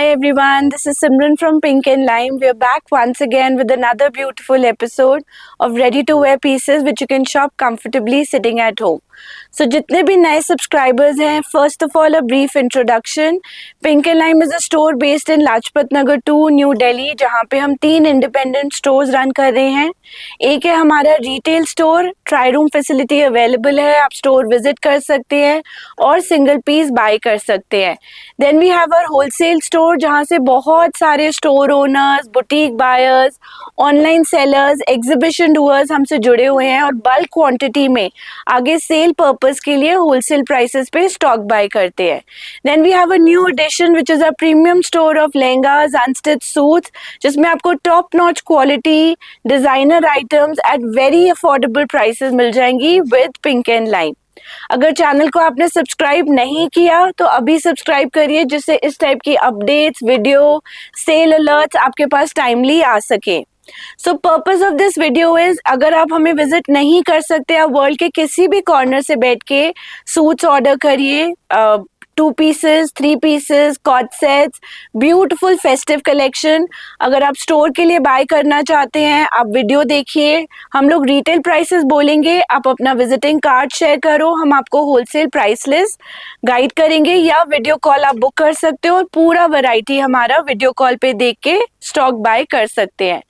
everyone, this is Simran from Pink and Lime. We are back once again with another beautiful episode of ready to wear pieces which you can shop comfortably sitting at home. So जितने भी नए subscribers हैं, first of all a brief introduction. Pink and Lime is a store based in Lajpat Nagar 2, New Delhi, जहाँ पे हम 3 independent stores run कर रहे हैं. एक है हमारा retail store, try room facility available है, आप स्टोर विजिट कर सकते हैं और सिंगल पीस बाय कर सकते हैं. Then we have our wholesale store जहाँ से बहुत सारे store owners, boutique buyers, online sellers, exhibition doers हमसे जुड़े हुए हैं और बल्क क्वांटिटी में आगे सेल पर्पस के लिए होलसेल प्राइसेस पे स्टॉक बाय करते हैं. Then we have a new addition which is a premium store of lehengas, unstitch suits, जिसमें आपको top notch quality designer items at very affordable prices मिल जाएंगी विद पिंक एंड लाइम. अगर channel को आपने सब्सक्राइब नहीं किया तो अभी सब्सक्राइब करिए जिससे इस टाइप की अपडेट्स, वीडियो, सेल अलर्ट्स आपके पास टाइमली आ सके. सो purpose of this video is, अगर आप हमें विजिट नहीं कर सकते, आप वर्ल्ड के किसी भी कॉर्नर से बैठ के सूट्स ऑर्डर करिए, 2 pieces, 3 pieces, coord sets, beautiful festive collection. अगर आप स्टोर के लिए बाय करना चाहते हैं, आप वीडियो देखिए, हम लोग रिटेल प्राइसेस बोलेंगे, आप अपना विजिटिंग कार्ड शेयर करो, हम आपको होलसेल प्राइस लिस्ट गाइड करेंगे, या वीडियो कॉल आप बुक कर सकते हो और पूरा वैरायटी हमारा वीडियो कॉल पे देख के स्टॉक बाय कर सकते हैं.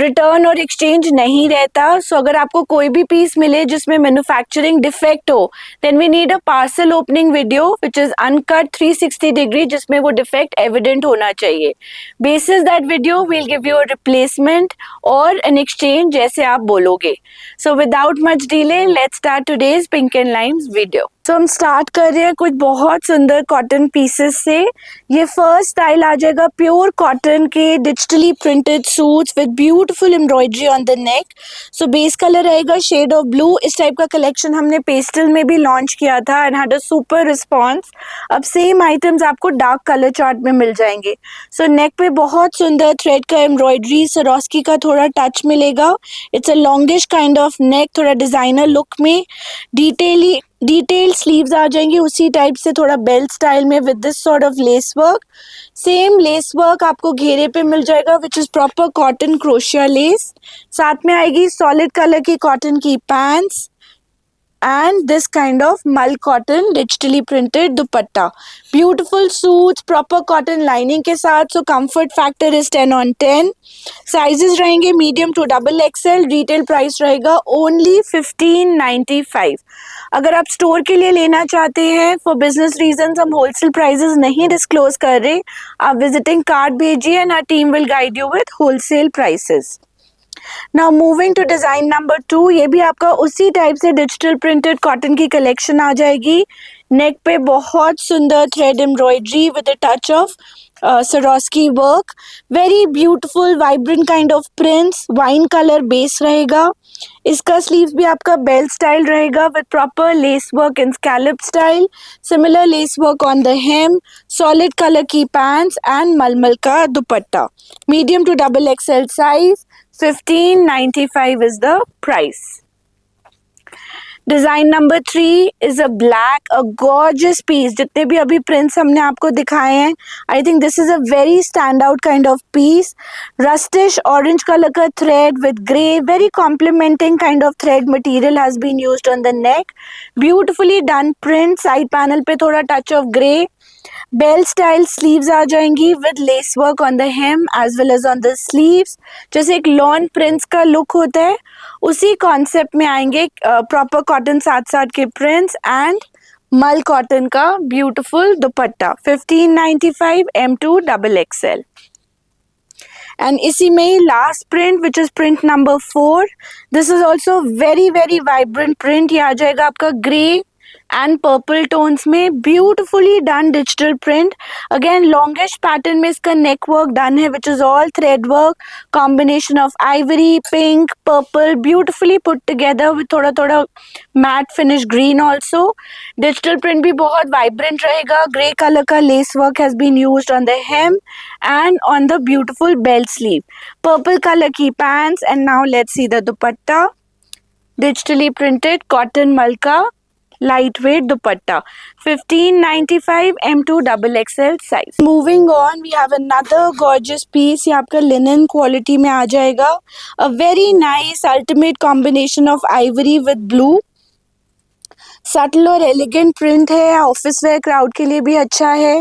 रिटर्न और एक्सचेंज नहीं रहता. सो अगर आपको कोई भी पीस मिले जिसमें मैन्युफैक्चरिंग डिफेक्ट हो, then we need a parcel opening video which is uncut 360 degree, जिसमें वो डिफेक्ट एविडेंट होना चाहिए. Basis that video will give you a replacement और एन एक्सचेंज जैसे आप बोलोगे. So without much delay let's start today's pink and limes video. तो हम स्टार्ट कर रहे हैं कुछ बहुत सुंदर कॉटन पीसेस से. ये फर्स्ट स्टाइल आ जाएगा प्योर कॉटन के digitally printed suits with beautiful embroidery on the neck. So base colour रहेगा शेड ऑफ ब्लू. इस टाइप का कलेक्शन हमने पेस्टल में भी लॉन्च किया था and had a super response. अब सेम आइटम्स आपको डार्क कलर चार्ट में मिल जाएंगे. सो नेक पे बहुत सुंदर थ्रेड का एम्ब्रॉयडरी, सरोस्की का थोड़ा टच मिलेगा. It's a longish kind of neck, थोड़ा डिजाइनर लुक में. डिटेल स्लीव्स आ जाएंगी उसी टाइप से, थोड़ा बेल्ट स्टाइल में with this sort of lace work. Same lace work आपको घेरे पे मिल जाएगा which is proper cotton crochet lace. साथ में आएगी सॉलिड कलर की कॉटन की pants and this kind of mull cotton digitally printed dupatta. Beautiful suits, proper cotton lining के साथ. So comfort factor is 10 on 10. Sizes रहेंगे medium to double XL. Retail price रहेगा only 1595. अगर आप store के लिए लेना चाहते हैं, फॉर बिजनेस रीजंस हम होलसेल प्राइसेस नहीं डिस्क्लोज कर रहे, आप विजिटिंग कार्ड भेजिए and our team will guide you with wholesale prices. Now moving to design number 2. ये भी आपका उसी टाइप से डिजिटल प्रिंटेड कॉटन की कलेक्शन आ जाएगी. नेक पे बहुत सुंदर thread embroidery with a touch of Swarovski work. Very beautiful vibrant kind of prints. Wine colour base रहेगा. इसका स्लीव्स भी आपका बेल्ट स्टाइल रहेगा with proper lace work in scallop style. Similar lace work on the hem. Solid colour की pants and मलमल का dupatta. Medium to double XL size. 1595 is the price. Design number 3 is a black, a gorgeous piece. जितने भी अभी prints हमने आपको दिखाए हैं, I think this is a very stand out kind of piece. Rustish orange colour का thread with grey, very complementing kind of thread material has been used on the neck. Beautifully done print. Side panel पे थोड़ा touch of grey. Bell style sleeves आ जाएंगी with lace work on the hem as well as on the sleeves. जैसे एक lawn prints का look होता है, उसी कॉन्सेप्ट में आएंगे प्रॉपर कॉटन साथ साथ के प्रिंट्स एंड मल कॉटन का beautiful dupatta. 1595 M2 double XL. And इसी में last print which is print number 4. This is also very very vibrant print. ये आ जाएगा आपका ग्रे एंड पर्पल टोन्स में. Beautifully done digital print. Again longish pattern में इसका नेक वर्क डन है which is all thread work, combination of ivory, pink, purple, beautifully put together with थोड़ा थोड़ा mat finish green also. Digital print भी बहुत vibrant रहेगा. Grey colour का lace work has been used on the hem and on the beautiful belt sleeve. Purple colour की pants and now let's see the dupatta. Digitally printed cotton मल का lightweight dupatta, 1595 M2 XXL size. Moving on, we have another gorgeous piece. ये आपका linen quality में आ जाएगा. A very nice ultimate combination of ivory with blue. Subtle और elegant print है, office wear crowd के लिए भी अच्छा है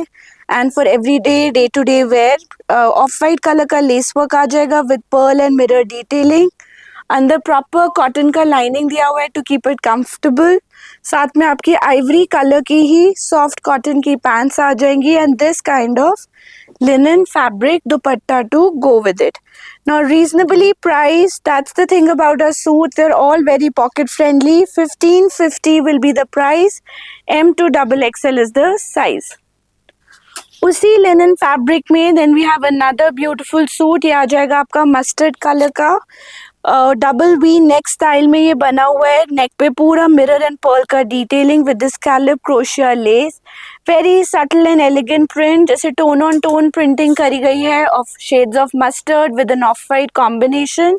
and for everyday day to day wear. Off white colour का लेस वर्क आ जाएगा with pearl and mirror detailing. अंदर प्रॉपर कॉटन का लाइनिंग दिया हुआ है टू कीप इट कंफर्टेबल. साथ में आपकी आइवरी कलर की ही सॉफ्ट कॉटन की पैंट्स आ जाएंगी and this kind of linen fabric dupatta to go with it. Now reasonably priced, that's the thing about our suits, they're all very pocket friendly. 1550 will be the price. M to XXL is the size. उसी linen fabric में then we have another beautiful suit. ये आ जाएगा आपका mustard colour का. Double V neck style में ये बना हुआ है. नेक पे पूरा मिरर एंड पर्ल का डिटेलिंग विद स्कैलप क्रोशिया lace. Very subtle and elegant print, जैसे टोन ऑन टोन प्रिंटिंग करी गई है off shades of mustard with an off white combination.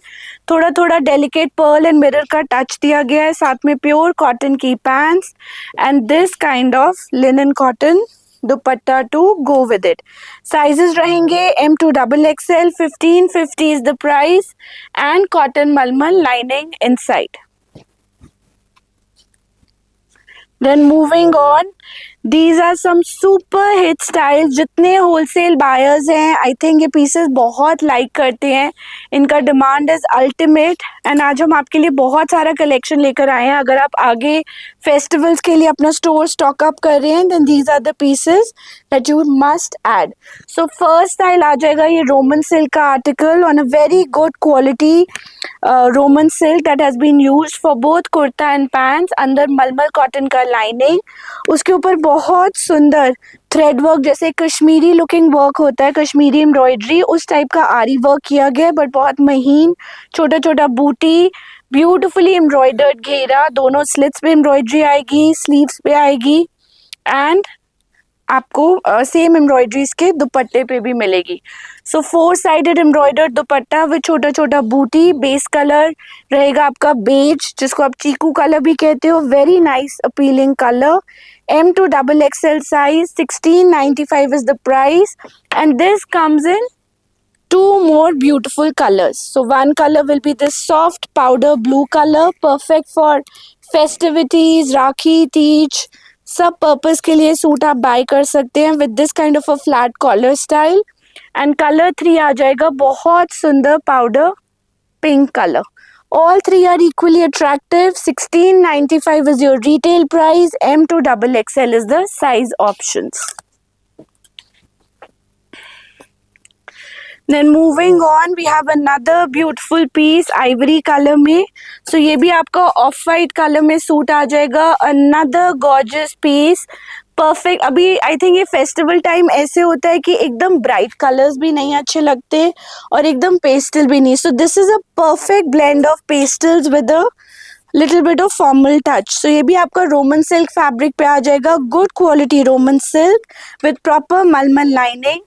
थोड़ा थोड़ा डेलिकेट पर्ल एंड मिरर का टच दिया गया है. साथ में प्योर कॉटन की pants and this kind of linen cotton dupatta to go with it. Sizes रहेंगे M2 XXL. 1550 is the price and cotton malmal lining inside. Then moving on, these are some super hit styles. जितने wholesale buyers हैं I think ये pieces बहुत like करते हैं. इनका demand is ultimate and आज हम आपके लिए बहुत सारा कलेक्शन लेकर आए हैं. अगर आप आगे फेस्टिवल्स के लिए अपना स्टोर स्टॉक अप कर रहे हैं then these are the pieces that you must add. So first style आ जाएगा ये रोमन सिल्क का article on a very good quality Roman silk that has been used for both kurta and pants. अंदर मलमल cotton का lining, उसके ऊपर बहुत सुंदर थ्रेड वर्क, जैसे कश्मीरी लुकिंग वर्क होता है, कश्मीरी एम्ब्रॉयडरी उस टाइप का आरी वर्क किया गया है बट बहुत महीन. छोटा छोटा बूटी, ब्यूटिफुली एम्ब्रॉयडर्ड घेरा, दोनों स्लिट्स पे एम्ब्रॉयडरी आएगी, स्लीव्स पे आएगी एंड आपको सेम एम्ब्रॉयडरीज के दुपट्टे पे भी मिलेगी. सो 4 साइडेड एम्ब्रॉयडर्ड दुपट्टा विद छोटा छोटा बूटी. बेस कलर रहेगा आपका बेज, जिसको आप चीकू कलर भी कहते हो. Very nice appealing colour. M2 XXL size. 1695 is the price and this comes in 2 more beautiful colors. So one color will be this soft powder blue color, perfect for festivities, Rakhi, Teej, सब purpose के लिए suit आप buy कर सकते हैं with this kind of a flat collar style. And colour 3 आ जाएगा बहुत सुंदर powder pink colour. All 3 are equally attractive. 1695 is your retail price. M2 XXL is the size options. Then moving on, we have another beautiful piece ivory color में. So ये भी आपका off white color में suit आ जाएगा. Another gorgeous piece. Perfect. अभी I think ये festival time ऐसे होता है कि एकदम ब्राइट कलर्स भी नहीं अच्छे लगते और एकदम पेस्टल भी नहीं. So this is a perfect blend of pastels with a little bit of formal touch. So ये भी आपका रोमन सिल्क फैब्रिक पे आ जाएगा. Good quality Roman silk with proper मलमल लाइनिंग.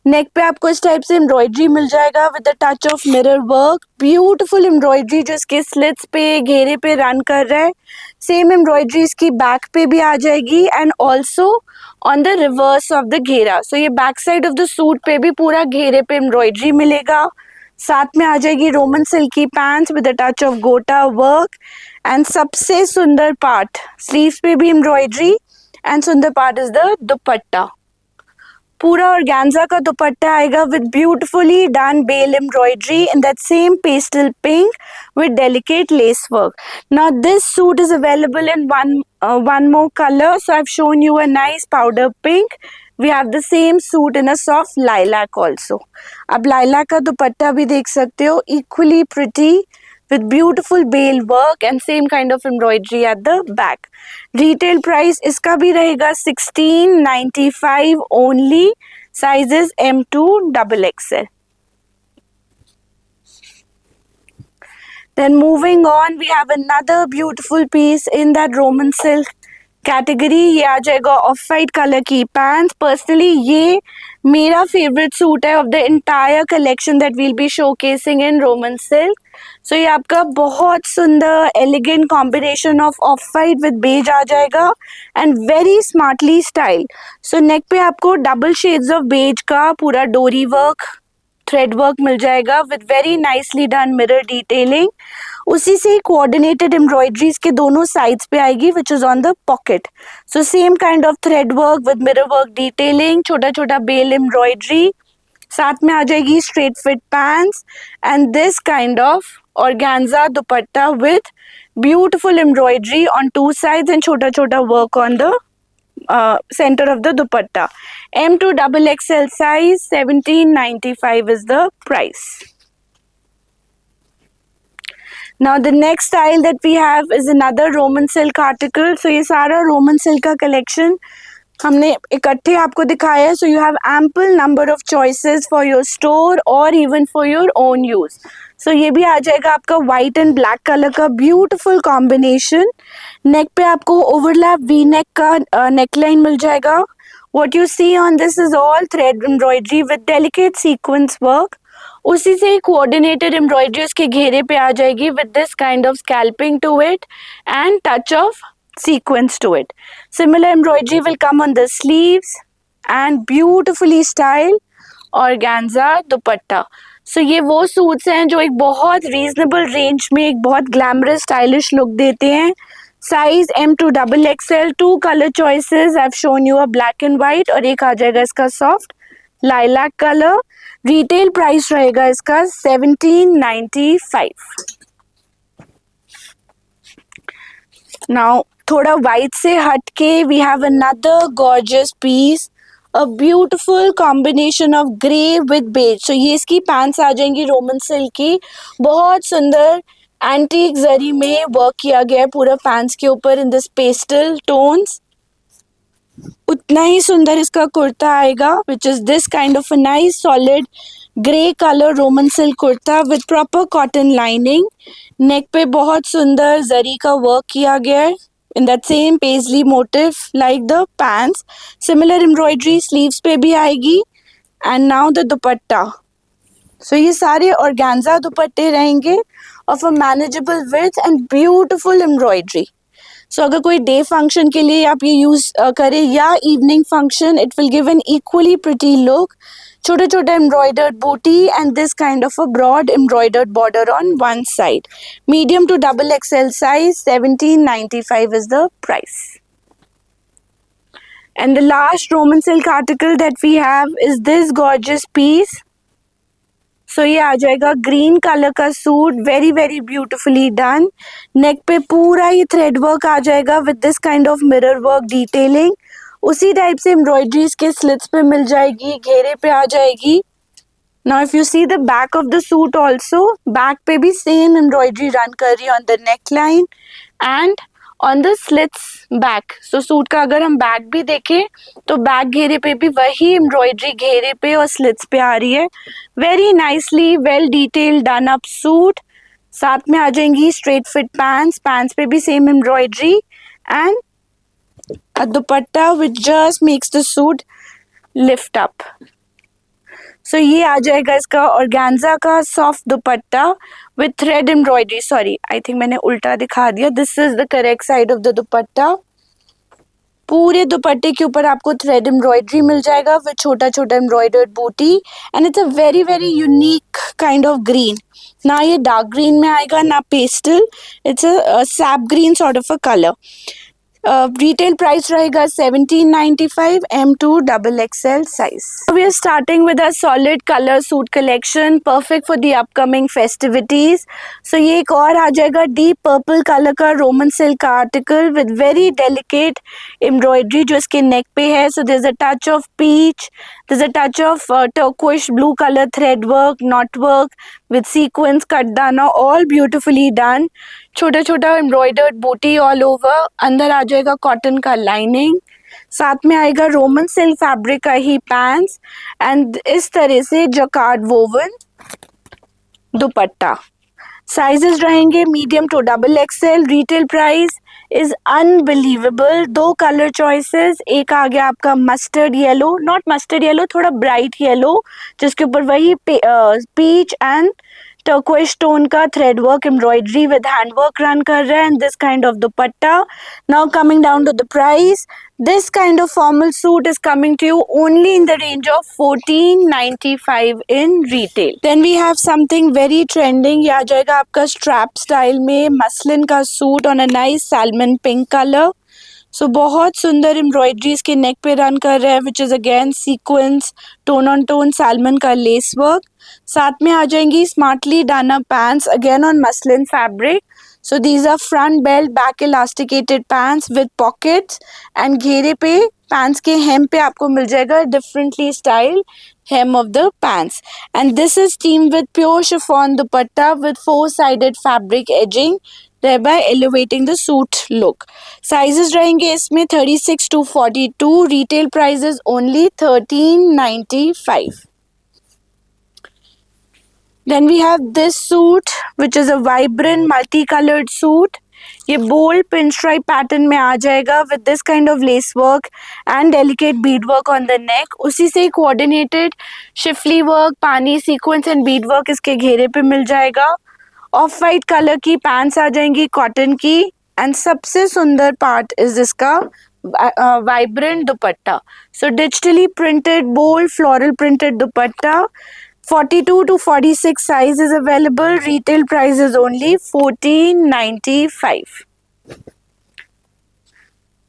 नेक पे आपको इस टाइप से एम्ब्रॉयडरी मिल जाएगा with the touch of mirror work. Beautiful embroidery जो इसके स्लिट्स पे घेरे पे रन कर रहा है. सेम एम्ब्रॉयडरी इसकी बैक पे भी आ जाएगी and also on the reverse of the घेरा. सो ये back side of the suit पे भी पूरा घेरे पे एम्ब्रॉयडरी मिलेगा. साथ में आ जाएगी रोमन सिल्क की pants with the touch of gota work and सबसे सुंदर पार्ट स्लीव्स पे भी एम्ब्रॉयडरी एंड सुंदर पार्ट इज द दुपट्टा. पूरा ऑर्गेन्जा का दुपट्टा आएगा with beautifully done bel embroidery in that same pastel pink with delicate lace work. Now this suit is available in one more color. So I've shown you a nice powder pink. We have the same suit in a soft lilac also. अब lilac का दुपट्टा भी देख सकते हो, equally pretty with beautiful bail work and same kind of embroidery at the back. Retail price इसका भी रहेगा 1695 only. Sizes M2 XXL. Then moving on, we have another beautiful piece in that Roman silk category. ये आ जाएगा off white colour की pants. Personally ये मेरा favourite suit है of the entire collection that we'll be showcasing in Roman silk. So ये आपका बहुत सुंदर elegant combination of white with beige आ जाएगा and very smartly style. So neck पे आपको डबल शेड्स ऑफ बेज का पूरा डोरी वर्क, थ्रेड वर्क मिल जाएगा with very nicely done mirror detailing. उसी से कोऑर्डिनेटेड एम्ब्रॉयडरीज के दोनों साइड्स पे आएगी which is on the pocket. So same kind of thread work with mirror work detailing, छोटा छोटा बेल एम्ब्रॉयडरी. साथ में आ जाएगी straight fit pants and this kind of organza dupatta with beautiful embroidery on two sides and छोटा छोटा work on the center of the dupatta. M to double XL size, 1795 is the price. Now the next style that we have is another Roman silk article. So ये सारा Roman silk का collection हमने इकट्ठे आपको दिखाया है. So you have ample number of choices for your store or even for your own use. So ये भी आ जाएगा आपका white and black color का beautiful combination. नेक पे आपको ओवरलैप वी नेक का नेकलाइन मिल जाएगा. What you see on this is all thread embroidery with delicate sequence work. उसी से कोऑर्डिनेटेड एम्ब्रॉयडरी उसके घेरे पे आ जाएगी with this kind of scalping to it and touch of sequence to it. Similar embroidery will come on the sleeves and beautifully styled organza दुपट्टा. सो ये वो suits हैं जो एक बहुत रीजनेबल रेंज में एक बहुत ग्लैमरस स्टाइलिश लुक देते हैं. Size M to double XL, 2 colour choices. I have shown you a black and white और एक आ जाएगा इसका soft lilac colour. Retail price रहेगा इसका 1795. नाउ थोड़ा व्हाइट से हट के we have another gorgeous piece, a beautiful combination of grey with beige. So ये इसकी पैंट्स आ जाएंगी रोमन सिल्क की. बहुत सुंदर एंटीक जरी में वर्क किया गया है पूरा पैंट्स के ऊपर इन दिस पेस्टल टोन्स. उतना ही सुंदर इसका कुर्ता आएगा which is this kind of a nice solid grey colour Roman silk kurta with proper cotton lining. Neck पे बहुत सुंदर जरी का वर्क किया गया है in that same paisley motif like the pants. Similar embroidery sleeves पे भी आएगी. And now the dupatta. So ये सारे organza दुपट्टे रहेंगे of a manageable width and beautiful embroidery. So अगर कोई डे फंक्शन के लिए आप ये यूज करें या evening function, it will give an equally pretty look. छोटे छोटे एम्ब्रॉयडर्ड बूटी and this kind of a broad embroidered border on one side. Medium to double XL size, 1795 is the price. And the last Roman silk article that we have is this gorgeous piece. So ये आ जाएगा green colour का suit, very very beautifully done. Neck पे पूरा ही thread work आ जाएगा with this kind of mirror work detailing. उसी टाइप से एम्ब्रॉयडरीज के स्लिट्स पे मिल जाएगी, घेरे पे आ जाएगी. Now if you see the back of the suit also, back पे भी सेम एम्ब्रॉयडरी रन कर रही है on the neck line and on the slits back. So suit का अगर हम बैक भी देखें तो बैक घेरे पे भी वही एम्ब्रॉयडरी घेरे पे और स्लिट्स पे आ रही है. Very nicely well detailed done up suit. साथ में आ जाएंगी स्ट्रेट फिट पैंट्स, पैंट्स पे भी same embroidery and a dupatta which just makes the suit lift up. So ये आ जाएगा इसका ऑर्गेन्जा का soft dupatta with thread embroidery. Sorry, I think मैंने उल्टा दिखा दिया. This is the correct side of the dupatta. पूरे दुपट्टे के ऊपर आपको थ्रेड एम्ब्रॉयडरी मिल जाएगा विथ छोटा छोटा एम्ब्रॉयडर्ड बूटी and it's a very very unique kind of green. ना ये डार्क ग्रीन में आएगा ना pastel, it's a SAP green sort of a colour. Retail price रहेगा 1795 M to double XL size. So we are starting with a solid color suit collection perfect for the upcoming festivities. So ये एक और आ जाएगा deep purple color का Roman silk article with very delicate embroidery जो इसके neck पे है. So there's a touch of peach, there's a touch of turquoise blue color thread work, knot work with sequins, कटदाना, all beautifully done. छोटा छोटा embroidered बूटी all over. अंदर आ जाएगा cotton का लाइनिंग, साथ में आएगा रोमन सिल्क फैब्रिक का ही पैंट्स एंड इस तरह से जकार्ड वोवन दुपट्टा. साइजेस रहेंगे medium to double XL. Retail price is unbelievable. 2 colour choices, एक आ गया आपका mustard yellow, not mustard yellow, थोड़ा ब्राइट येलो जिसके ऊपर वही पीच एंड टर्कोइश टोन का thread work embroidery with hand work run कर रहा है and this kind of dupatta. Now coming down to the price, this kind of formal suit is coming to you only in the range of 1495 in retail. Then we have something very trending. ये आ जाएगा आपका strap style में muslin का suit on a nice salmon pink color. सो बहुत सुंदर embroidery इसके neck पे रन कर रहा है which is again sequence tone on tone salmon का लेस वर्क. साथ में आ जाएंगी smartly done pants again on muslin fabric. So these are front belt back elasticated pants with pockets and घेरे पे पैंट्स के हेम पे आपको मिल जाएगा differently style hem of the pants, and this is teamed with pure chiffon dupatta with four-sided fabric edging, thereby elevating the suit look. Sizes रहेंगे इसमें 36 to 42. Retail price is only 1395. Then we have this suit which is a vibrant multicolored suit. ये bold pinstripe pattern में आ जाएगा with this kind of lace work and delicate bead work on the neck. उसी से coordinated schiffli work, पानी sequence and bead work इसके घेरे पे मिल जाएगा. ऑफ वाइट कलर की पैंट्स आ जाएंगी कॉटन की एंड सबसे सुंदर पार्ट इज इसका vibrant dupatta. So digitally printed bold floral printed dupatta. 42 to 46 size is available. Retail price is only 1495.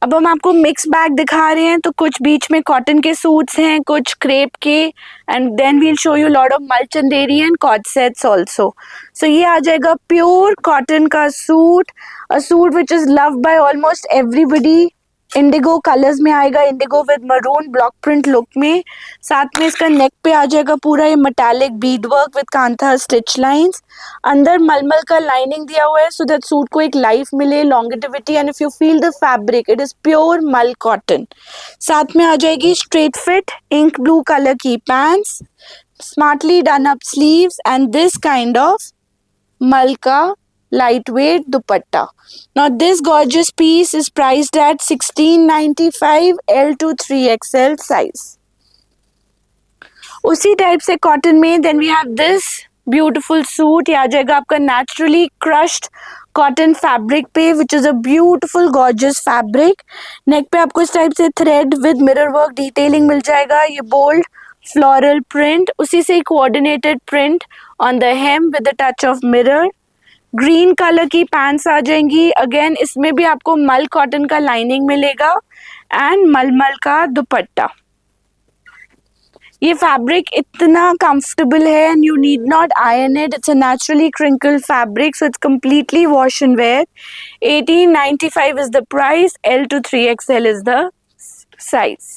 अब हम आपको मिक्स बैग दिखा रहे हैं. तो कुछ बीच में कॉटन के सूट्स हैं, कुछ क्रेप के, and then we'll show you lot of mul Chanderi and co-ord sets also. So ये आ जाएगा प्योर कॉटन का suit, a suit which is loved by almost everybody. Indigo colours में आएगा, indigo with maroon block print look में. साथ में इसका नेक पे आ जाएगा पूरा ये metallic Beed work with kantha stitch lines. अंदर मलमल का लाइनिंग दिया हुआ है सो दैट सूट को एक लाइफ मिले, longevity, and if you feel the fabric it is pure mul cotton. साथ में आ जाएगी straight fit ink blue colour की pants, smartly done up sleeves and this kind of mul का lightweight dupatta. Now this gorgeous piece is priced at 1695 L to 3XL size. उसी type से cotton में then we have this beautiful suit. ये आ जाएगा आपका naturally crushed cotton fabric पे which is a beautiful gorgeous fabric. Neck पे आपको इस टाइप से thread with mirror work detailing मिल जाएगा. ये बोल्ड फ्लोरल प्रिंट, उसी से coordinated print on the hem with the touch of mirror. Green colour की पैंट्स आ जाएंगी. अगेन इसमें भी आपको मल कॉटन का लाइनिंग मिलेगा एंड मलमल का दुपट्टा. ये फैब्रिक इतना कंफर्टेबल है and you need not iron it. It's a naturally crinkle fabric so it's completely wash and wear. 1895 is the price. L to 3XL is the size.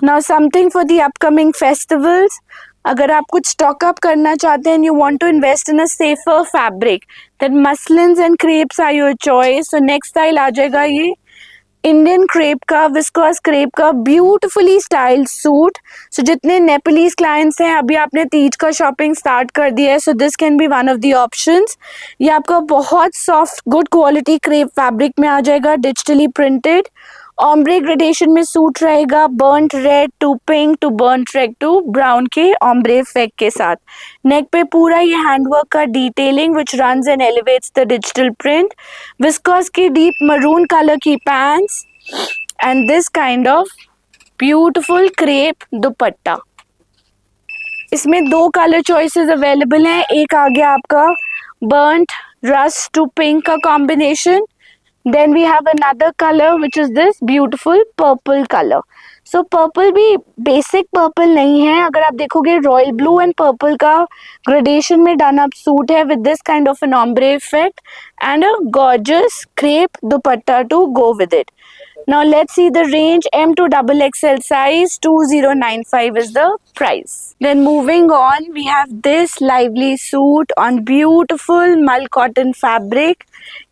Now something for the upcoming festivals. अगर आप कुछ stock up करना चाहते हैं, you want to invest in a safer fabric, then muslins and crepes are your choice. So next style आ जाएगा ये Indian crepe का, विस्कोस क्रेप का ब्यूटिफुली स्टाइल्ड सूट. सो जितने नेपलीज क्लाइंट्स हैं, अभी आपने तीज का शॉपिंग स्टार्ट कर दिया है, so this can be one of the options. ये आपका बहुत soft good quality crepe fabric में आ जाएगा, डिजिटली प्रिंटेड. ऑम्ब्रे ग्रेडेशन में सूट रहेगा, burnt red to pink to burnt red to brown के ऑम्ब्रे इफेक्ट के साथ. नेक पे पूरा ये हैंडवर्क का detailing which runs and elevates the digital print. Viscose की डीप मरून कलर की pants and this kind of beautiful crepe दुपट्टा. इसमें दो कलर चॉइसेस अवेलेबल हैं. एक आ गया आपका बर्न्ट रस्ट टू पिंक का combination. Then we have another color which is this beautiful purple color. So purple भी basic purple नहीं है. अगर आप देखोगे royal blue and purple का gradation में done up suit है with this kind of an ombre effect and a gorgeous crepe dupatta to go with it. Now let's see the range. M to XXL size 2095 is the price. Then moving on, we have this lively suit on beautiful mull cotton fabric.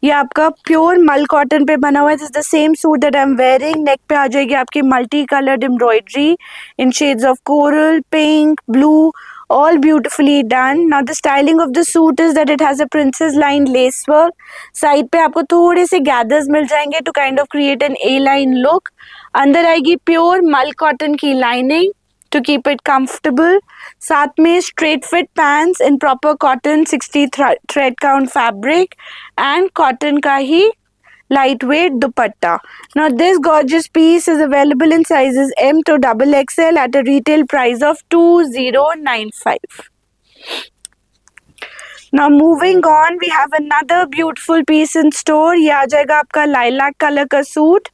ये आपका pure mul cotton पे बना हुआ है. This is the same suit that I am wearing. Neck पे आ जाएगी आपकी multi coloured embroidery in shades of coral, pink, blue, all beautifully done. Now the styling of the suit is that it has a princess line lace work. Side पे आपको थोड़े से gathers मिल जाएंगे to kind of create an A line look. अंदर आएगी pure mul cotton की lining to keep it comfortable. साथ में straight fit pants in proper cotton 60 thread count fabric and cotton का ही lightweight dupatta. Now this gorgeous piece is available in sizes M to XXL at a retail price of 2095. Now moving on, we have another beautiful piece in store. ये आ जाएगा आपका lilac colour का suit.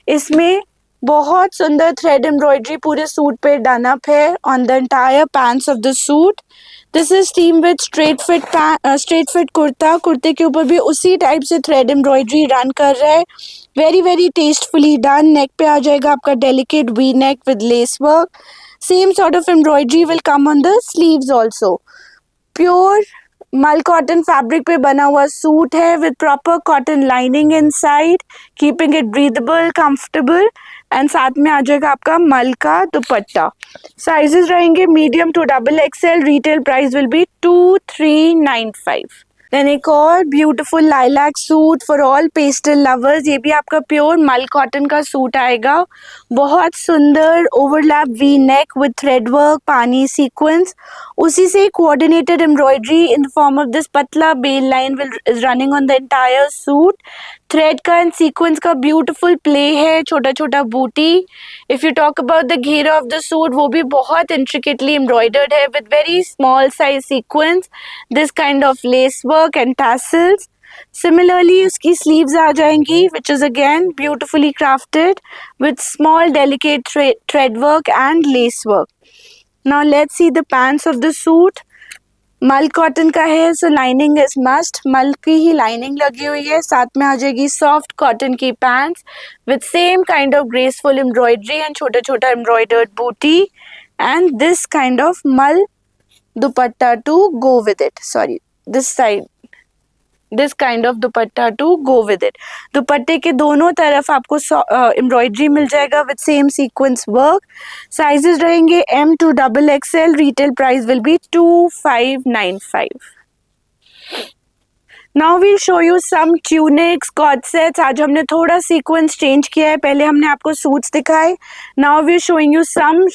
इसमें बहुत सुंदर thread embroidery पूरे suit पे डन अप है on the entire pants of the suit. This is team with straight fit कुर्ते के ऊपर भी उसी टाइप से थ्रेड एम्ब्रॉयडरी रन कर रहा है. Very very tastefully done. Neck पे आ जाएगा आपका delicate V neck with lace work. Same sort of embroidery will come on the sleeves also. Pure mul cotton fabric पे बना हुआ सूट है with proper cotton lining inside, keeping it breathable, comfortable and साथ में आ जाएगा आपका मल का दुपट्टा. साइजेस रहेंगे medium to XXL. Retail price will be 2395. Then एक और beautiful lilac suit for all pastel lovers. ये भी आपका प्योर मल कॉटन का सूट आएगा. बहुत सुंदर overlap V neck with thread work, पानी सीक्वेंस, उसी से coordinated embroidery in the form of this पतला bell line will is running on the entire suit. Thread का एंड सीक्वेंस का ब्यूटीफुल प्ले है, छोटा छोटा बूटी. If you talk about the घेरा ऑफ द सूट, वो भी बहुत इंट्रिकेटली एम्ब्रॉयडर्ड है with very small size sequins, this kind of lace work and tassels. Similarly, उसकी sleeves आ जाएंगी which is again beautifully crafted with small delicate thread work and lace work. Now let's see the pants of the suit. मल cotton का है सो lining is must. मल की ही lining लगी हुई है. साथ में आ जाएगी सॉफ्ट कॉटन की pants with same kind of graceful embroidery and छोटा छोटा एम्ब्रॉयडर्ड बूटी and this kind of mul dupatta to go with it. Sorry, this side, this kind of dupatta to go with it. दुपट्टे के दोनों तरफ आपको एम्ब्रॉयडरी मिल जाएगा with same sequence work. Sizes रहेंगे M to XXL. Retail price will be 2595. Now we'll show you some tunics, cord sets. आज हमने थोड़ा सीक्वेंस चेंज किया है. पहले हमने आपको सूट्स दिखाए. Now we showing you some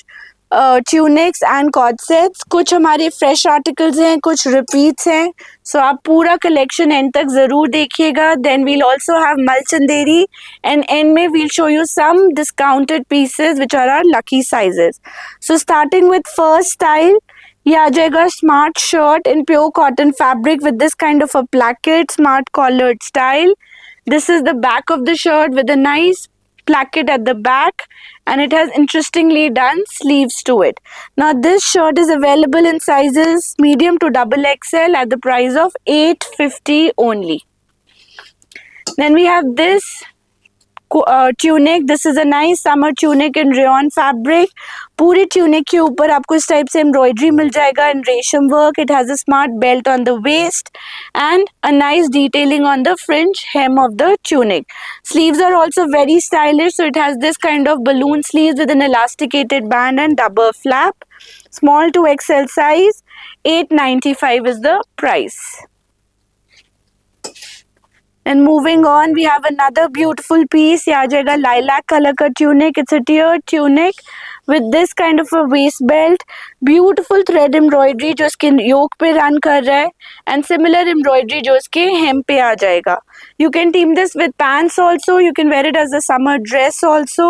tunics and cord sets. कुछ हमारे फ्रेश आर्टिकल्स हैं, कुछ रिपीट्स हैं. सो आप पूरा कलेक्शन एंड तक जरूर देखिएगा. Then we'll also have mul Chanderi and and में we'll show you some discounted pieces which are are lucky sizes. So starting with first style, ये आ जाएगा smart shirt in pure cotton fabric with this kind of a placket, smart collared style. This is the back of the shirt with a nice placket at the back and it has interestingly done sleeves to it. Now this shirt is available in sizes medium to XXL at the price of 850 only. Then we have this tunic. This is a nice summer tunic in rayon fabric. पूरे tunic के ऊपर आपको इस type से embroidery मिल जाएगा in रेशम work. It has a smart belt on the waist and a nice detailing on the fringe hem of the tunic. Sleeves are also very stylish, so it has this kind of balloon sleeves with an elasticated band and double flap. Small to XL size. 895 is the price. And moving on, we have another beautiful piece. ये आ जाएगा lilac color का tunic. It's a tiered tunic with this kind of a waist belt. Beautiful thread embroidery जो इसके yoke पे run कर रहा है and similar embroidery जो इसके hem पे आ जाएगा. You can team this with pants also. You can wear it as a summer dress also.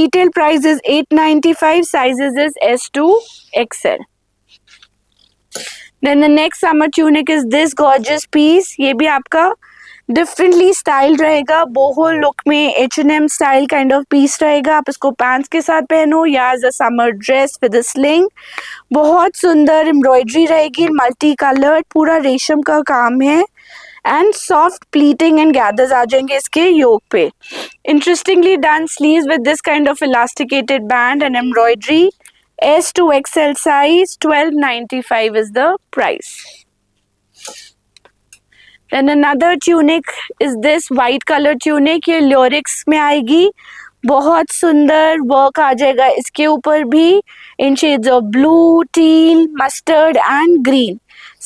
Retail price is 895. Sizes is S to XL. Then the next summer tunic is this gorgeous piece. ये भी आपका differently style रहेगा. Boho look में H&M style kind of piece रहेगा. आप इसको pants के साथ पहनो या as a summer dress with a sling. बहुत सुंदर एम्ब्रॉयडरी रहेगी, मल्टी कलर्ड, पूरा रेशम का काम है and soft pleating and gathers आ जाएंगे इसके योक पे. Interestingly done sleeves with this kind of elasticated band and embroidery. S to XL size. 1295 is the price. Then another tunic is this white color tunic. ये lyrics में आएगी. बहुत सुंदर work आ जाएगा इसके ऊपर भी in shades of blue, teal, mustard and green.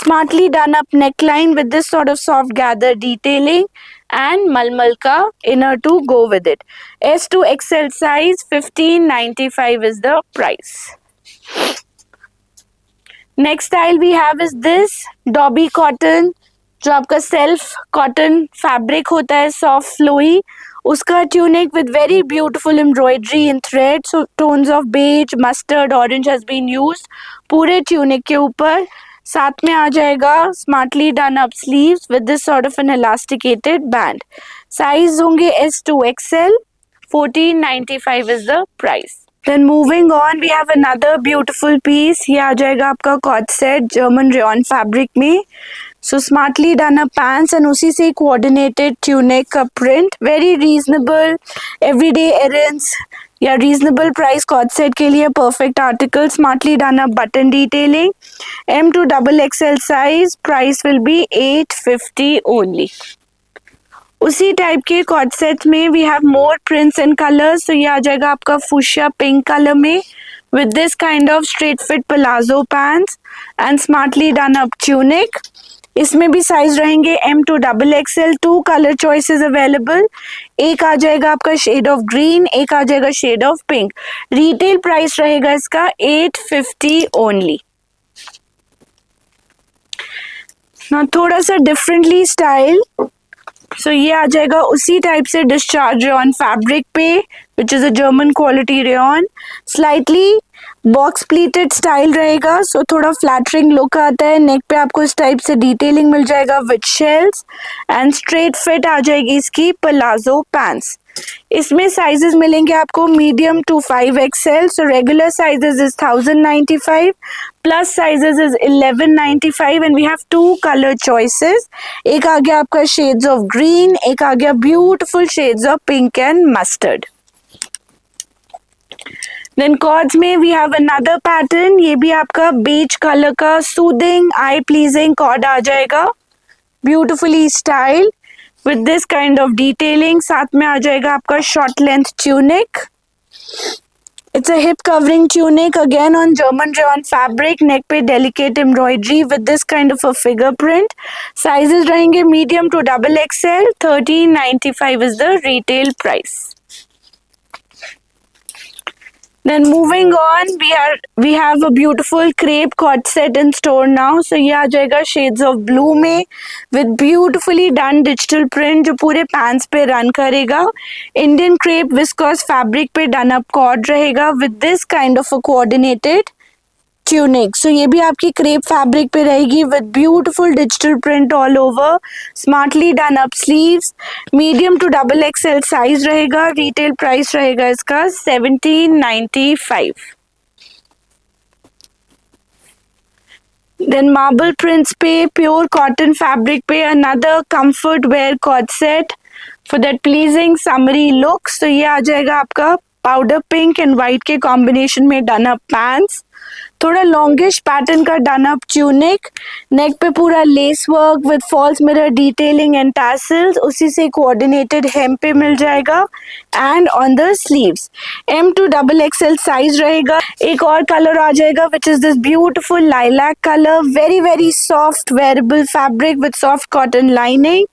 Smartly done up neckline with this sort of soft gather detailing. and Malmalka inner to go with it. S to XL size, 1595 is the price. Next style we have is this dobby cotton, जो आपका self cotton fabric होता है, soft flowy, उसका tunic with very beautiful embroidery in thread, so tones of beige, mustard, orange has been used पूरे tunic के ऊपर. साथ में आ जाएगा smartly done up sleeves with this sort of an elasticated band. Size होंगे S to XL, 1495 is the price. Then moving on, we have another beautiful piece. ये आ जाएगा आपका co-ord set German rayon fabric में. So smartly done up pants and उसी से coordinated tunic का print. Very reasonable everyday errands या reasonable price co-ord set के लिए perfect article. Smartly done up button detailing, M to XXL size. Price will be 850 only. उसी type के co-ord set में we have more prints and colours. तो ये आ जाएगा आपका फुशिया पिंक कलर में with this kind of straight fit palazzo pants and smartly done up tunic. इसमें भी साइज रहेंगे M to XXL. 2 colour choices available. एक आ जाएगा आपका शेड ऑफ ग्रीन, एक आ जाएगा shade of pink. Retail price रहेगा इसका 850 ओनली. ना थोड़ा सा डिफरेंटली स्टाइल. सो ये आ जाएगा उसी टाइप से डिस्चार्ज रेयन फैब्रिक पे, विच is a German quality rayon. Slightly box pleated style रहेगा, सो थोड़ा फ्लैटरिंग लुक आता है. नेक पे आपको इस टाइप से डिटेलिंग मिल जाएगा with shells and straight fit आ जाएगी इसकी प्लाजो पैंट्स. इसमें साइजेस मिलेंगे आपको medium to 5XL. So regular sizes is 1095, plus sizes is 1195 and we have 2 colour choices. एक आ गया आपका शेड्स ऑफ ग्रीन, एक आ गया beautiful shades of pink and mustard. Then cords में वी हैव अनदर पैटर्न. ये भी आपका बेज कलर का सूदिंग आई प्लीजिंग कॉर्ड आ जाएगा, beautifully style with this kind of detailing. साथ में आ जाएगा आपका short length tunic. It's a hip covering tunic again on German rayon fabric. Neck पे delicate embroidery with this kind of a figure print. Sizes रहेंगे medium to XXL. 1395 is the retail price. Then moving on, we have a beautiful crepe cord set in store now. So ये आ जाएगा shades of blue में with beautifully done digital print जो पूरे pants पे run करेगा. Indian crepe viscose fabric पे done up cord रहेगा with this kind of a coordinated tunic. So ये भी आपकी crepe fabric पे रहेगी with beautiful digital print all over. Smartly done up sleeves. Medium to XXL size रहेगा. Retail price रहेगा इसका 1795. Then marble prints पे pure cotton fabric पे another comfort wear cord set for that pleasing summery look. So ये आ जाएगा आपका powder pink and white के combination में done up pants. थोड़ा लॉन्गिश पैटर्न का डन अप ट्यूनिक. नेक पे पूरा lace work with falls mirror detailing and tassels. उसी से कोऑर्डिनेटेड हेम पे मिल जाएगा and on the sleeves. M to XXL size रहेगा. एक और कलर आ जाएगा which is this beautiful lilac colour. Very very soft wearable fabric with soft cotton lining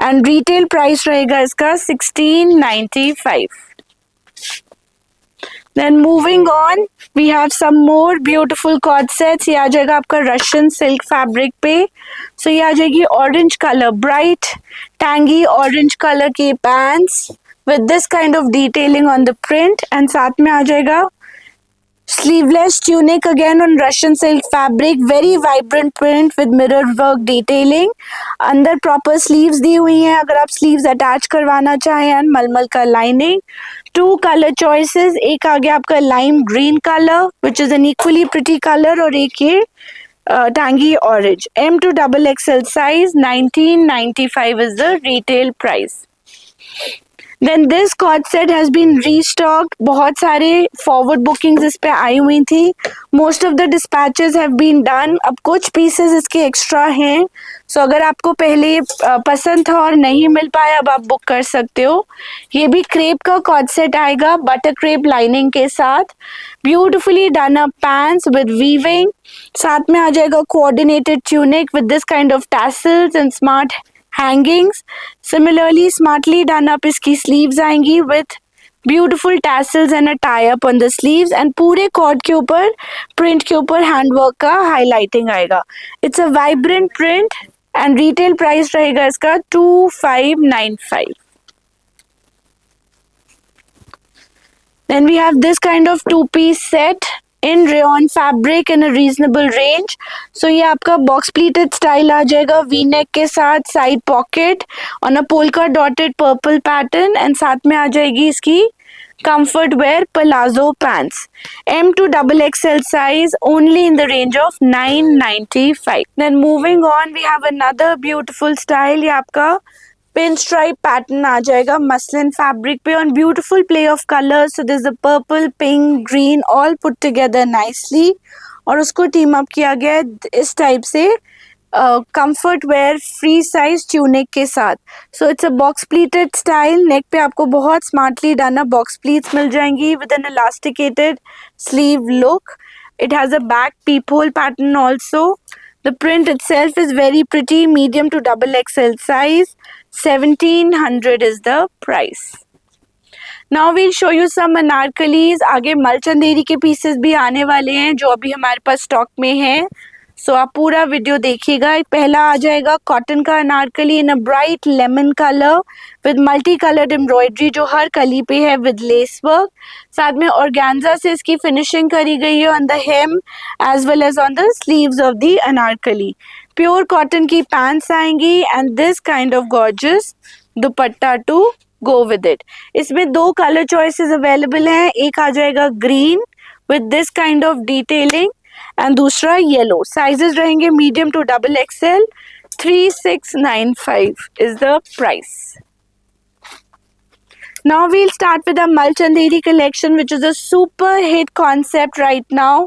and retail price रहेगा इसका 1695. Then moving on, we have some more beautiful cord sets. ये आ जाएगा आपका रशियन सिल्क फैब्रिक पे. सो ये आ जाएगी orange colour, bright tangy orange colour के pants with this kind of detailing on the print and साथ में आ जाएगा sleeveless tunic again on Russian silk fabric. Very vibrant print with mirror work detailing. अंदर proper sleeves दी हुई हैं अगर आप sleeves attach करवाना चाहें एंड मलमल का lining. 2 color choices. एक आ गया आपका lime green color which is an equally pretty color और एक ये tangy orange. M to XXL size. 1995 is the retail price. Then this cord set has been restocked. बहुत सारे forward bookings इस पे आई हुई थी. Most of the dispatches have been done. अब कुछ pieces इसके extra हैं. So अगर आपको पहले पसंद था और नहीं मिल पाया अब आप बुक कर सकते हो. ये भी crepe का cord set आएगा butter crepe lining के साथ. Beautifully done up pants with weaving. साथ में आ जाएगा coordinated tunic with this kind of tassels and smart hangings similarly smartly done up इसकी स्लीव्स आएंगी with beautiful tassels and a tie up on the sleeves and पूरे cord के ऊपर print के ऊपर हैंडवर्क का हाईलाइटिंग आएगा. It's a vibrant print and retail price रहेगा इसका 2595. Then we have this kind of two-piece set in rayon fabric in a reasonable range. So ये आपका box pleated style आ जाएगा V-neck के साथ side pocket on a polka dotted purple pattern and साथ में आ जाएगी इसकी comfort wear palazzo pants. M to XXL size only in the range of 995. Then moving on we have another beautiful style. ये आपका pin stripe pattern आ जाएगा muslin fabric पे on beautiful play of colours. So this the purple pink green all put together nicely और उसको team up किया गया है इस टाइप से comfort wear free size tunic के साथ. So it's a box pleated style. Neck पे आपको बहुत smartly done up box pleats मिल जाएंगी with an elasticated sleeve look. It has a back peep hole pattern also. The print itself is very pretty, medium to XXL size. 1700 is the price. Now we'll show you some anarkalis. आगे मलचंदेरी के pieces भी आने वाले हैं जो अभी हमारे पास stock में हैं. सो आप पूरा वीडियो देखिएगा. पहला आ जाएगा कॉटन का Anarkali in a bright lemon colour with multi coloured embroidery जो हर कली पे है विद लेस वर्क. साथ में ऑर्गेन्जा से इसकी फिनिशिंग करी गई है on the hem as well as on the sleeves of the anarkali. Pure cotton की पैंट्स आएंगी and this kind of gorgeous dupatta to go with it. इसमें दो कलर चॉइसेस अवेलेबल हैं. एक आ जाएगा green with this kind of detailing and दूसरा yellow. Sizes रहेंगे medium to XXL. 3695 is the price. Now we'll start with the Malchanderi collection which is a super hit concept right now.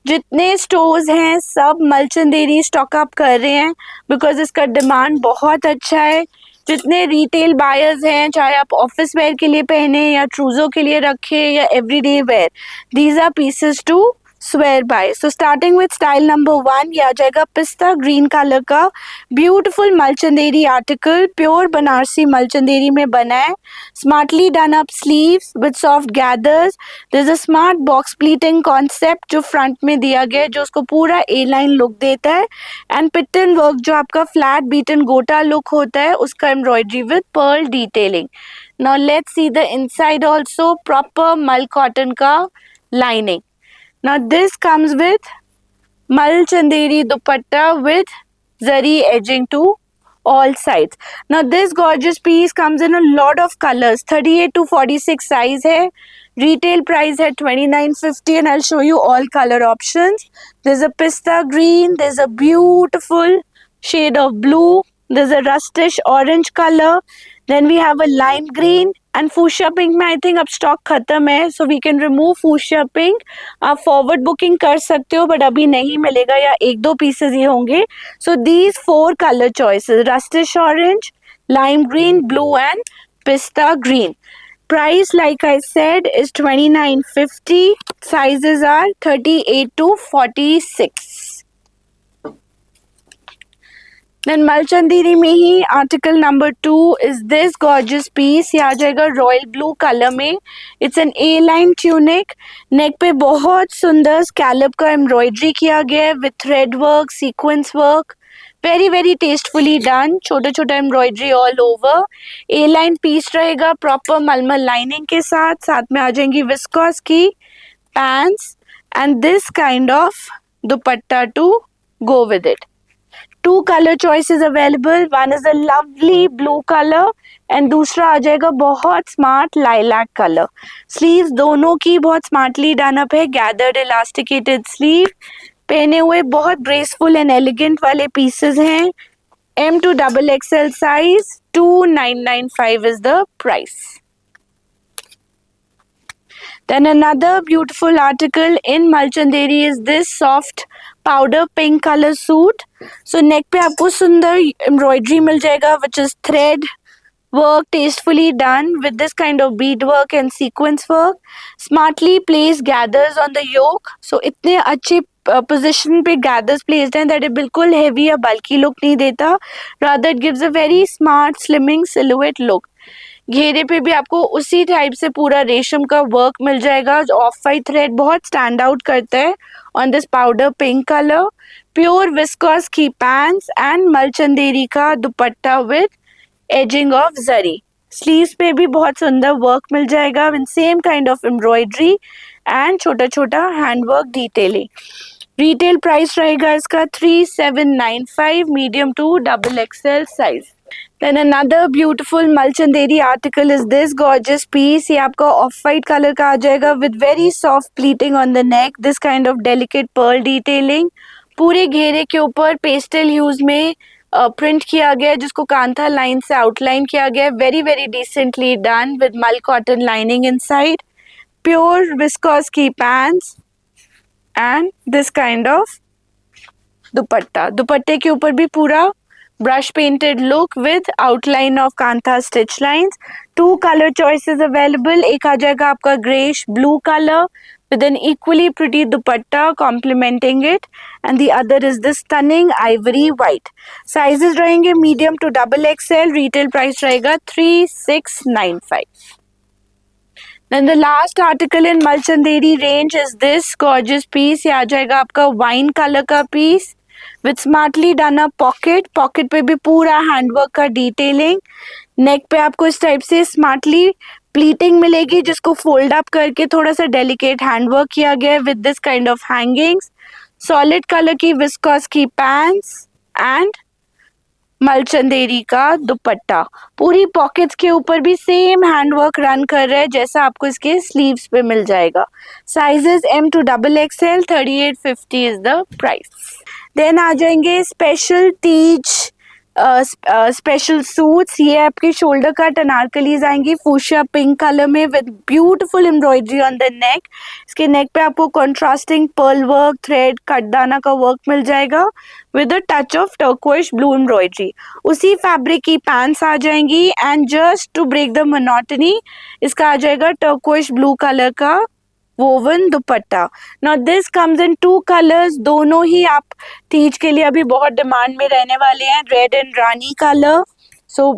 जितने stores हैं सब मलचंदेरी stock up कर रहे हैं because इसका demand बहुत अच्छा है. जितने रिटेल बायर्स हैं चाहे आप ऑफिस वेयर के लिए पहने या ट्रूजो के लिए रखे या everyday wear, these are pieces to swear by. So starting with style number 1. ये आ जाएगा पिस्ता ग्रीन कलर का beautiful mul Chanderi article. Pure Banarasi mul Chanderi में बना है. Smartly done up sleeves with soft gathers. This a smart box pleating concept जो front में दिया गया है जो उसको पूरा ए लाइन लुक देता है एंड पिटन वर्क जो आपका फ्लैट बीटन गोटा लुक होता है उसका embroidery with Perl detailing. Now let's see the inside also. Proper मल कॉटन का lining. Now this comes with Malchanderi dupatta with zari edging to all sides. Now this gorgeous piece comes in a lot of colors. 38 to 46 size है. Retail price है 2950 and I'll show you all color options. There's a pista green. There's a beautiful shade of blue. There's a rustish orange color. Then we have a lime green and fuchsia pink में I think अब stock खत्म है so we can remove fuchsia pink. आप forward booking कर सकते हो but अभी नहीं मिलेगा या एक दो पीसेस ही होंगे. So these 4 color choices: rustish orange, lime green, blue and pista green. Price like I said is 2950. Sizes are 38 to 46. Then मलचंदेरी में ही article number 2 is this gorgeous piece. ये आ जाएगा रॉयल ब्लू कलर में. It's an A line tunic. Neck पे बहुत सुंदर स्कैलप का एम्ब्रॉयडरी किया गया है with thread work sequence work. Very very tastefully done. छोटा छोटा embroidery all over. A line piece रहेगा प्रॉपर मलमल लाइनिंग के साथ. साथ में आ जाएंगी विस्कॉस की pants and this kind of dupatta to go with it. 2 color choices available. One is a lovely blue color and दूसरा आ जाएगा बहुत स्मार्ट lilac color. Sleeves दोनों की बहुत स्मार्टली डन अप है. Gathered elasticated sleeve. पहने हुए बहुत ग्रेसफुल एंड एलिगेंट वाले पीसेस हैं. M to XXL size. 2995 is the price. Then another beautiful article in Malchanderi is this soft powder pink color suit. So neck पे आपको सुंदर embroidery मिल जाएगा which is thread work tastefully done with this kind of bead work and sequence work. Smartly placed gathers on the yoke. So इतने अच्छे position पे gathers placed हैं that it बिल्कुल heavy या बल्की लुक नहीं देता, rather it gives a very smart slimming silhouette look. घेरे पे भी आपको उसी टाइप से पूरा रेशम का वर्क मिल जाएगा। ऑफ वाइट थ्रेड बहुत स्टैंड आउट करता है on this powder pink colour. Pure viscose की पैंट्स एंड मलचंदेरी का dupatta with edging of zari. Sleeves पे भी बहुत सुंदर वर्क मिल जाएगा with same kind of embroidery and छोटा छोटा हैंडवर्क डिटेलिंग। रिटेल प्राइस रहेगा इसका 3795 medium to double XL size. Then another beautiful Malchanderi article is this gorgeous piece. ये आपका ऑफ वाइट कलर का आ जाएगा with very soft pleating on the neck, this kind of delicate pearl detailing. पूरे घेरे के ऊपर पेस्टल ह्यूज में print किया गया है जिसको कांथा लाइन से आउटलाइन किया गया है। Very very decently done with mul cotton lining inside. Pure viscose की pants and this kind of dupatta. दुपट्टे के ऊपर भी पूरा brush painted look with outline of kantha stitch lines. 2 color choices available. एक आ जाएगा आपका grayish blue color with an equally pretty dupatta complementing it, and the other is this stunning ivory white. Sizes रहेंगे medium to double XL. Retail price रहेगा 3695. Then the last article in Malchanderi range is this gorgeous piece. ये आ जाएगा आपका wine color का piece with smartly done a pocket. Pocket पे भी पूरा हैंडवर्क का डिटेलिंग। नेक पे आपको इस टाइप से स्मार्टली प्लीटिंग मिलेगी जिसको फोल्ड अप करके थोड़ा सा डेलिकेट हैंडवर्क किया गया है with this kind of hangings. Solid colour की विस्कॉस की पैंट्स एंड मलचंदेरी का दुपट्टा। पूरी पॉकेट्स के ऊपर भी सेम हैंडवर्क रन कर रहा है जैसा आपको इसके स्लीव्स पे मिल जाएगा। Sizes M to double XL 3850 is the price. Then आ जाएंगे स्पेशल तीज स्पेशल सूट्स। ये आपके शोल्डर कट अनारकलीज आएंगी फूशिया पिंक कलर में with beautiful embroidery on the neck. इसके नेक पे आपको contrasting pearl work thread cutdana का वर्क मिल जाएगा with a touch of turquoise blue embroidery. उसी फैब्रिक की पैंट्स आ जाएंगी and just to break the monotony इसका आ जाएगा टर्कोइश ब्लू कलर का woven dupatta. Now this comes in 2 colours. दोनों ही आप तीज के लिए अभी बहुत डिमांड में रहने वाले हैं, red and rani colour. So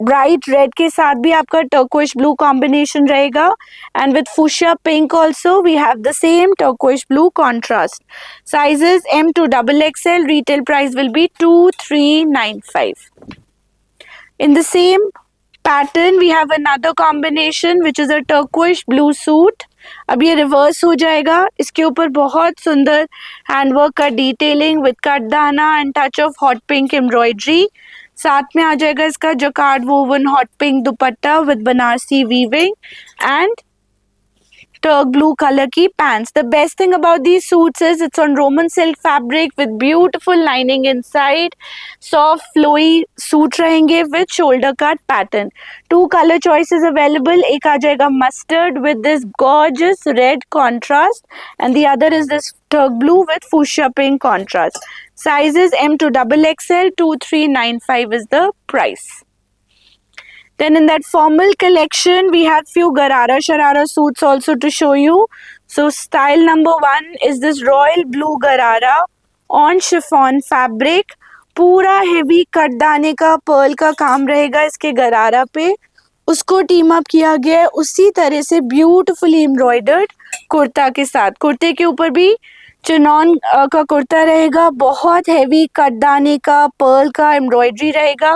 bright red के साथ भी आपका टर्कोइश ब्लू कॉम्बिनेशन रहेगा and with fuchsia pink also we have the same turquoise blue contrast. Sizes M to double XL. Retail price will be 2395. In the same pattern we have another combination which is a turquoise blue suit. अब ये reverse हो जाएगा। इसके ऊपर बहुत सुंदर handwork का detailing with cutdana and touch of hot pink embroidery. साथ में आ जाएगा इसका jacquard woven hot pink dupatta with Banarasi weaving and turk blue color की pants. The best thing about these suits is it's on Roman silk fabric with beautiful lining inside. Soft flowy suit रहेंगे with shoulder cut pattern. 2 color choices available. एक आ जाएगा mustard with this gorgeous red contrast and the other is this turk blue with fuchsia pink contrast. Sizes M to double XL. 2395 is the price. Then in that formal collection, we have few Garara Sharara suits also to show you. So style number 1 is this royal blue Garara on chiffon fabric. पूरा heavy कटदाने का Perl का काम रहेगा इसके गरारा पे। उसको team up किया गया है उसी तरह से ब्यूटीफुली एम्ब्रॉयडर्ड कुर्ता के साथ। कुर्ते के ऊपर भी चिनॉन का कुर्ता रहेगा, बहुत हैवी कटदाने का पर्ल का एम्ब्रॉयडरी रहेगा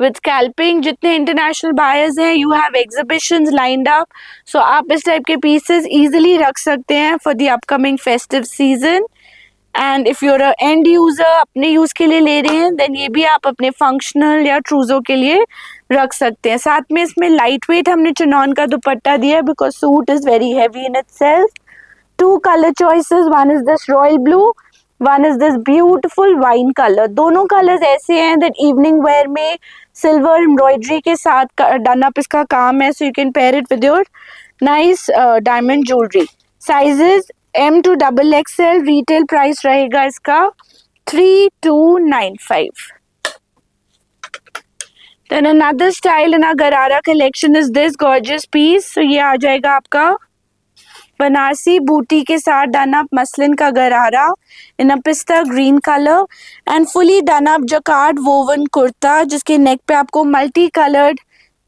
विद स्कैल्पिंग। जितने इंटरनेशनल बायर्स हैं you have exhibitions lined up, so आप इस टाइप के पीसेस इजीली रख सकते हैं for the upcoming festive season. And if your end user अपने यूज के लिए ले रहे हैं देन ये भी आप अपने फंक्शनल या ट्रूजो के लिए रख सकते हैं। साथ में इसमें लाइट वेट हमने चिनॉन का दुपट्टा दिया है because suit is very heavy in itself. 2 color choices, one is this royal blue, one is this beautiful wine color. दोनों कलर्स ऐसे हैं that evening wear में सिल्वर एम्ब्रॉयडरी के साथ डन अप इसका काम है, so you can pair it with your nice diamond jewelry. Sizes M to double XL. Retail price रहेगा इसका 3295. Then another style in our Garara collection is this gorgeous piece. So ये आ जाएगा आपका बनारसी बूटी के साथ डन अप मसलिन का गरारा इन अ पिस्ता green colour and fully done up jacquard woven kurta जिसके नेक पे आपको मल्टी कलर्ड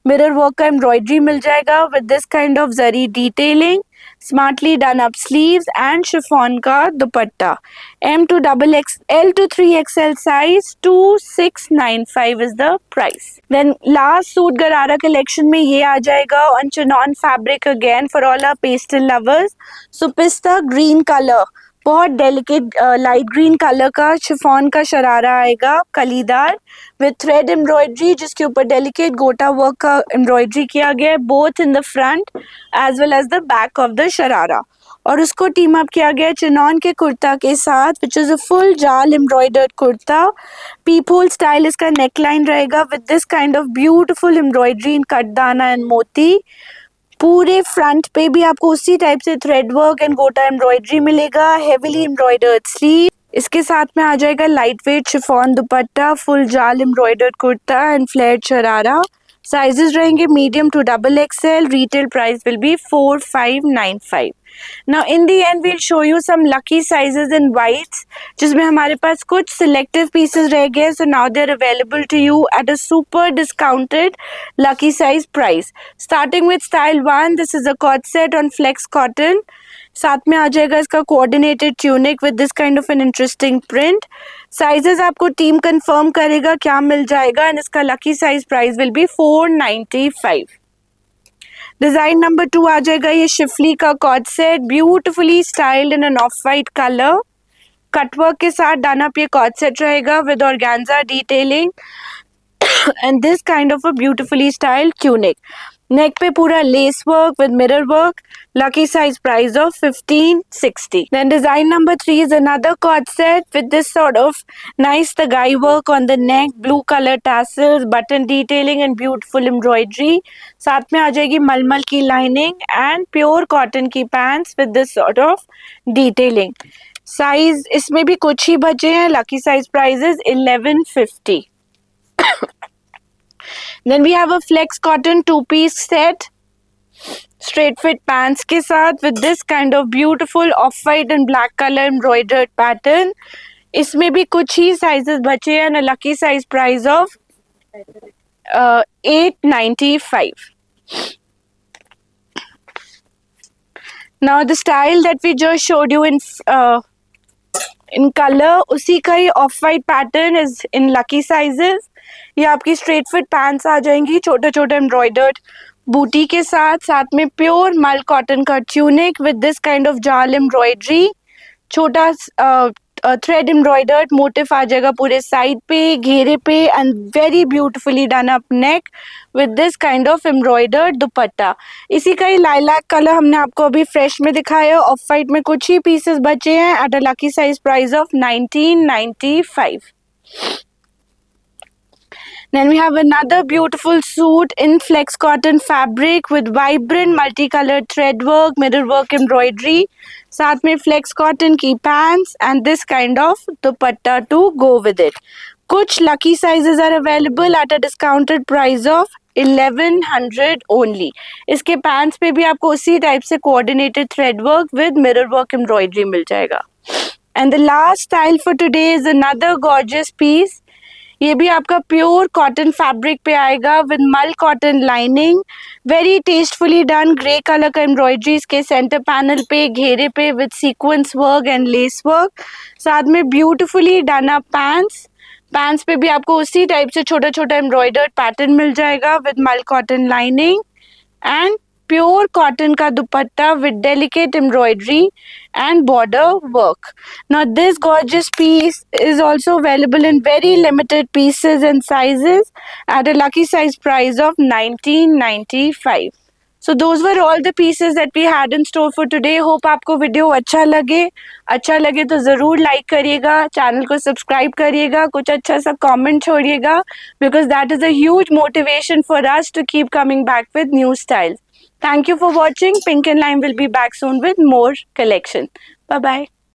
मिरर वर्क का एम्ब्रॉयडरी मिल जाएगा with this kind of zari detailing, smartly done up sleeves and chiffon का दुपट्टा। M to L to 3XL size 2695 is the price. Then last suit गरारा collection में ये आ जाएगा on chinon fabric again for all our pastel lovers. So pista green color, बहुत delicate light green colour का chiffon का शरारा आएगा कलीदार with thread embroidery जिसके ऊपर डेलिकेट गोटा वर्क का एम्ब्रॉयडरी किया गया है both in the front as well as the back of the sharara, और उसको टीम अप किया गया चिनॉन के कुर्ता के साथ which is a full jaal embroidered kurta. Peep hole style इसका नेकलाइन रहेगा with this kind of beautiful embroidery in cutdana and moti. पूरे फ्रंट पे भी आपको उसी टाइप से thread work and gota embroidery मिलेगा, हेवीली एम्ब्रॉयडर्ड स्लीव। इसके साथ में आ जाएगा light weight chiffon dupatta, full jaal embroidered kurta and flared sharara. Sizes रहेंगे medium to XXL। Retail price will be 4595। Now in the end we'll show you some lucky sizes in whites जिसमें हमारे पास कुछ selective pieces रह गए, so now they're available to you at a super discounted lucky size price. Starting with style 1, this is a cord set on flex cotton. साथ में आ जाएगा इसका coordinated tunic with this kind of an interesting print. Sizes आपको team confirm करेगा क्या मिल जाएगा and इसका lucky size price will be 495. Design number 2 आ जाएगा ये शिफली का co-ord set, beautifully styled in an off white colour, cutwork के साथ डन अप ये कॉर्ड सेट रहेगा with organza detailing and this kind of a beautifully styled tunic. Neck पे पूरा lace work with mirror work, lucky size price of 1560. Then design number 3 is another cord set with this sort of nice tagai work on the neck, blue color tassels, button detailing and beautiful embroidery. साथ में आ जाएगी मलमल की lining and pure cotton की pants with this sort of detailing. Size इसमें भी कुछ ही बचे हैं, lucky size price is 1150. Then we have a flex cotton 2-piece set, straight fit pants के साथ with this kind of beautiful off white and black color embroidered pattern. इसमें भी कुछ ही sizes बचे हैं and a lucky size price of 895. Now the style that we just showed you in color, उसी का ही off white pattern is in lucky sizes. ये आपकी straight fit pants आ जाएंगी छोटे छोटे एम्ब्रॉयडर्ड बूटी के साथ, साथ में प्योर मल कॉटन का tunic with this kind of जाल एम्ब्रॉयडरी, छोटा थ्रेड एम्ब्रॉयडर्ड मोटिफ आ जाएगा पूरे साइड पे, घेरे पे and very beautifully done up neck with this kind of embroidered दुपट्टा। इसी का ही लाइलैक कलर हमने आपको अभी फ्रेश में दिखाया, ऑफ वाइट में कुछ ही पीसेस बचे हैं at a lucky size price of 1995. Then we have another beautiful suit in flex cotton fabric with vibrant multicolored thread work, mirror work embroidery. साथ में flex cotton की pants and this kind of dupatta to go with it. कुछ lucky sizes are available at a discounted price of 1100 only. इसके pants पे भी आपको उसी type से coordinated thread work with mirror work embroidery मिल जाएगा. And the last style for today is another gorgeous piece. ये भी आपका प्योर कॉटन फैब्रिक पे आएगा with mul cotton lining, very tastefully done grey colour का एम्ब्रॉयडरी इसके सेंटर पैनल पे, घेरे पे with sequence work and less work, साथ में ब्यूटिफुली डन अप पैंट्स पे भी आपको उसी टाइप से छोटा छोटा एम्ब्रॉयडर्ड पैटर्न मिल जाएगा with mul cotton lining and pure cotton का दुपट्टा with delicate embroidery and border work. Now this gorgeous piece is also available in very limited pieces and sizes at a lucky size price of 1995. So those were all the pieces that we had in store for today. Hope आपको video अच्छा लगे तो ज़रूर like करिएगा, channel को subscribe करिएगा, कुछ अच्छा सा comment छोड़िएगा because that is a huge motivation for us to keep coming back with new styles. Thank you for watching. Pink and Lime will be back soon with more collection. Bye bye.